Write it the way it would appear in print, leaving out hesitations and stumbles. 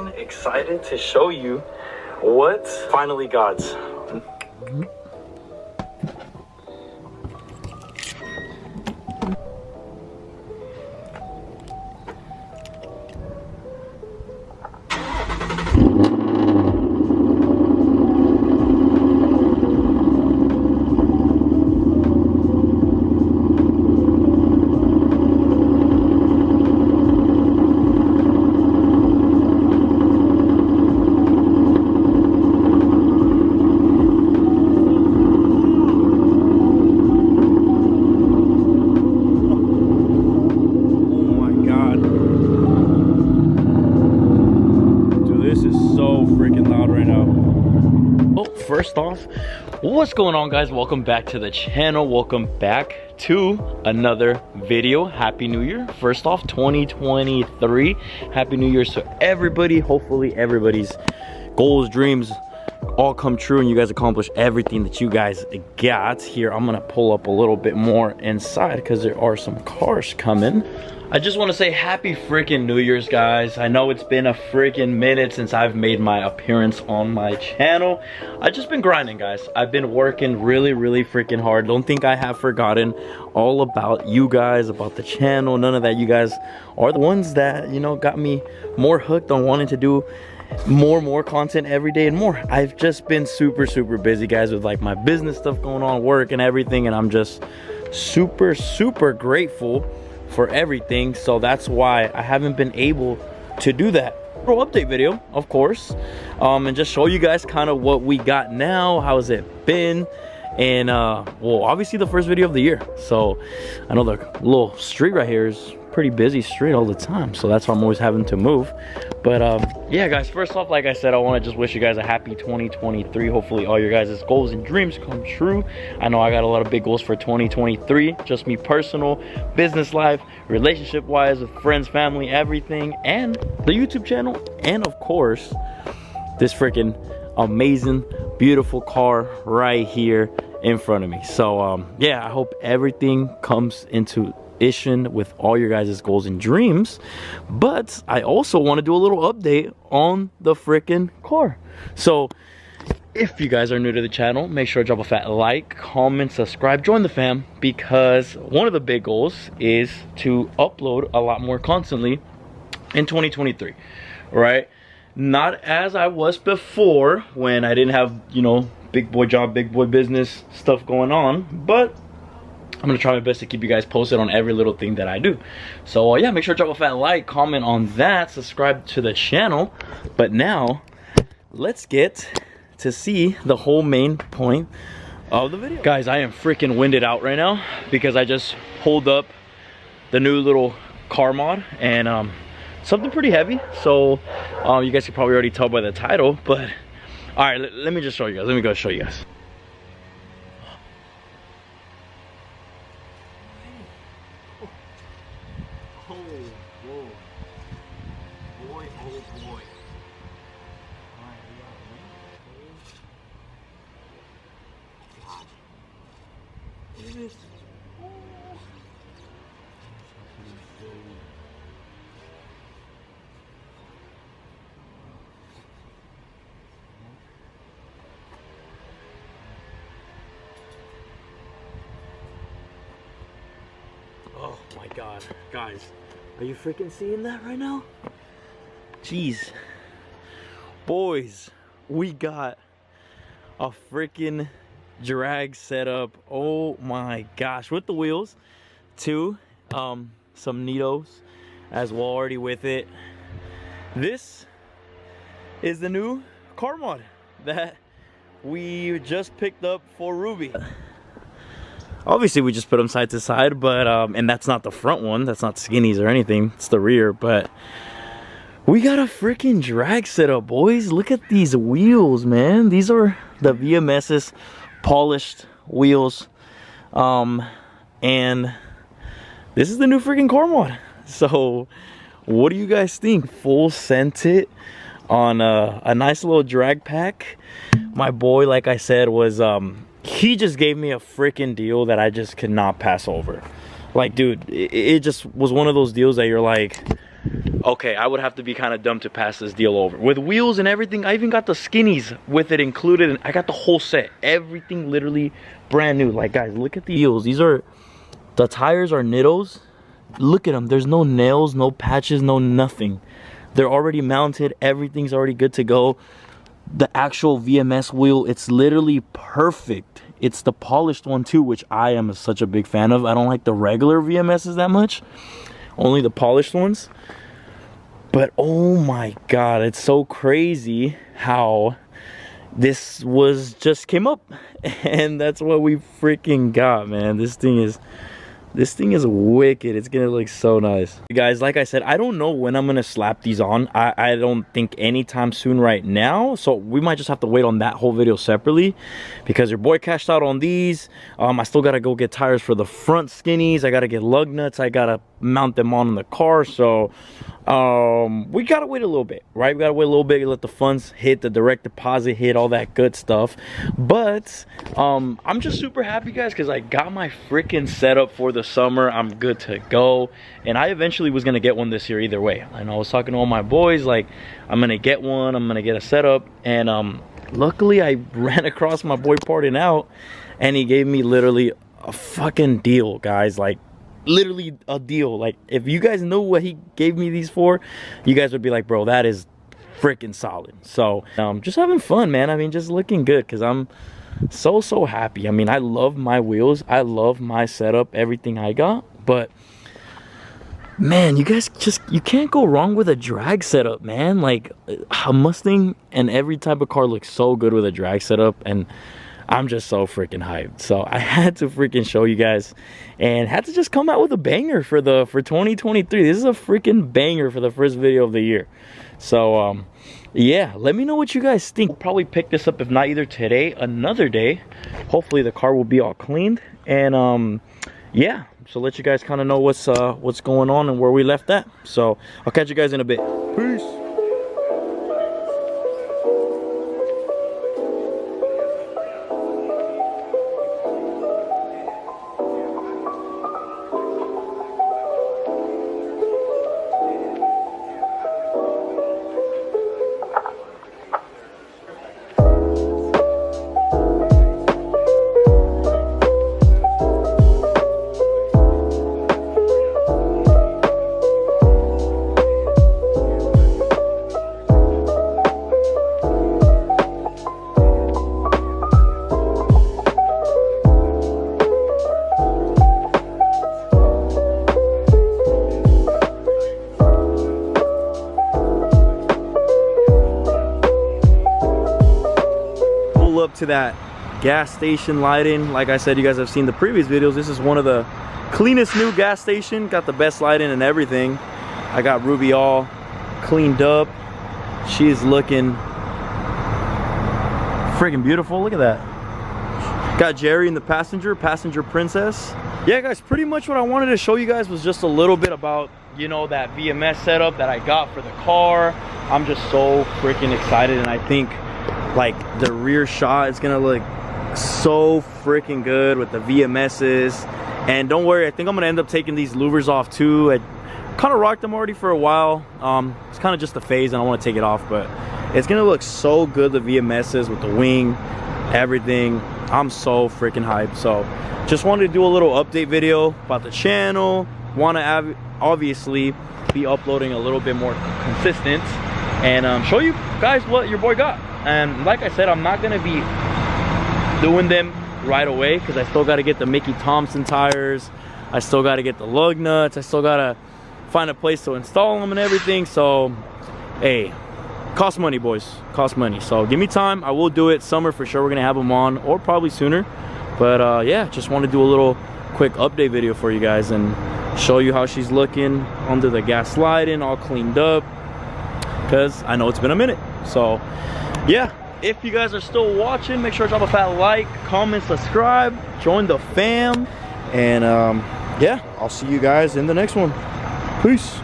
freaking excited to show you what finally got. First off, what's going on, guys? Welcome back to the channel. Welcome back to another video. Happy New Year. First off, 2023. Happy New Year to everybody. Hopefully everybody's goals, dreams all come true and you guys accomplish everything that you guys got. Here, I'm gonna pull up a little bit more inside because there are some cars coming. I just want to say happy freaking New Year's, guys. I know it's been a freaking minute since I've made my appearance on my channel. I've just been grinding, guys. I've been working really freaking hard. Don't think I have forgotten all about you guys, about the channel, none of that. You guys are the ones that, you know, got me more hooked on wanting to do more content every day and more. I've just been super busy, guys, with like my business stuff going on, work and everything, and I'm just super grateful for everything. So that's why I haven't been able to do that little update video, of course, and just show you guys kind of what we got now, how's it been, and well, obviously the first video of the year. So I know the little street right here is pretty busy street all the time, so that's why I'm always having to move. But yeah, guys, first off, like I said, I want to just wish you guys a happy 2023. Hopefully all your guys' goals and dreams come true. I know I got a lot of big goals for 2023, just me personal, business life, relationship wise, with friends, family, everything, and the YouTube channel, and of course this freaking amazing beautiful car right here in front of me. So yeah, I hope everything comes into with all your guys' goals and dreams. But I also want to do a little update on the freaking car. So if you guys are new to the channel, make sure to drop a fat like, comment, subscribe, join the fam, because one of the big goals is to upload a lot more constantly in 2023, right? Not as I was before, when I didn't have, you know, big boy job, big boy business stuff going on, but I'm gonna try my best to keep you guys posted on every little thing that I do. So yeah, make sure to drop a fat like, comment on that, subscribe to the channel. But now let's get to see the whole main point of the video. Guys, I am freaking winded out right now because I just pulled up the new little car mod, and something pretty heavy. So you guys can probably already tell by the title, but all right, let me just show you guys. Let me go show you guys. Oh my god, guys, are you freaking seeing that right now? Jeez, boys, we got a freaking drag setup. Oh my gosh, with the wheels too, some neatos as well already with it. This is the new car mod that we just picked up for Ruby. Obviously we just put them side to side, but and that's not the front one, that's not skinnies or anything, it's the rear. But we got a freaking drag setup, boys. Look at these wheels, man. These are the VMS's polished wheels, and this is the new freaking car mod. So what do you guys think? Full scented on a nice little drag pack. My boy, like I said, was he just gave me a freaking deal that I just could not pass over. Like, dude, it just was one of those deals that you're like, okay, I would have to be kind of dumb to pass this deal over. With wheels and everything, I even got the skinnies with it included, and I got the whole set. Everything literally brand new. Like, guys, look at the wheels. These are, the tires are Nittos. Look at them. There's no nails, no patches, no nothing. They're already mounted. Everything's already good to go. The actual VMS wheel, it's literally perfect. It's the polished one too, which I am such a big fan of. I don't like the regular VMSs that much, only the polished ones. But oh my god, it's so crazy how this was just came up, and that's what we freaking got, man. This thing is wicked. It's gonna look so nice. Guys, like I said, I don't know when I'm gonna slap these on. I don't think anytime soon right now, so we might just have to wait on that whole video separately, because your boy cashed out on these. I still gotta go get tires for the front skinnies. I gotta get lug nuts. I gotta mount them on in the car. So we gotta wait a little bit, right? We gotta wait a little bit, let the funds hit, the direct deposit hit, all that good stuff. But I'm just super happy, guys, because I got my freaking setup for the summer. I'm good to go, and I eventually was gonna get one this year either way. And I was talking to all my boys, like, I'm gonna get one, I'm gonna get a setup. And luckily I ran across my boy parting out, and he gave me literally a fucking deal, guys. Like, literally a deal. Like, if you guys know what he gave me these for, you guys would be like, bro, that is freaking solid. So just having fun, man. I mean, just looking good, because I'm so happy. I mean, I love my wheels, I love my setup, everything I got. But man, you guys, you can't go wrong with a drag setup, man. Like, a Mustang and every type of car looks so good with a drag setup, and I'm just so freaking hyped. So I had to freaking show you guys, and had to just come out with a banger for 2023. This is a freaking banger for the first video of the year. So yeah, let me know what you guys think. I'll probably pick this up, if not either today, another day. Hopefully the car will be all cleaned, and yeah, so let you guys kind of know what's going on and where we left at. So I'll catch you guys in a bit. Peace. Up to that gas station lighting. Like I said, you guys have seen the previous videos, this is one of the cleanest new gas station. Got the best lighting and everything. I got Ruby all cleaned up. She's looking freaking beautiful. Look at that. Got Jerry in the passenger princess. Yeah, guys, pretty much what I wanted to show you guys was just a little bit about, you know, that VMS setup that I got for the car. I'm just so freaking excited, and I think like the rear shot is gonna look so freaking good with the VMSs. And don't worry, I think I'm gonna end up taking these louvers off too. I kind of rocked them already for a while. It's kind of just a phase, and I want to take it off, but it's gonna look so good, the VMSs with the wing, everything. I'm so freaking hyped. So just wanted to do a little update video about the channel. Want to obviously be uploading a little bit more consistent, and show you guys what your boy got. And like I said, I'm not gonna be doing them right away, because I still got to get the Mickey Thompson tires, I still got to get the lug nuts, I still got to find a place to install them and everything. So hey, cost money, boys, cost money. So give me time, I will do it. Summer for sure, we're gonna have them on, or probably sooner. But yeah, just want to do a little quick update video for you guys and show you how she's looking under the gas lighting, all cleaned up, because I know it's been a minute. So yeah, if you guys are still watching, make sure to drop a fat like, comment, subscribe, join the fam, and yeah, I'll see you guys in the next one. Peace.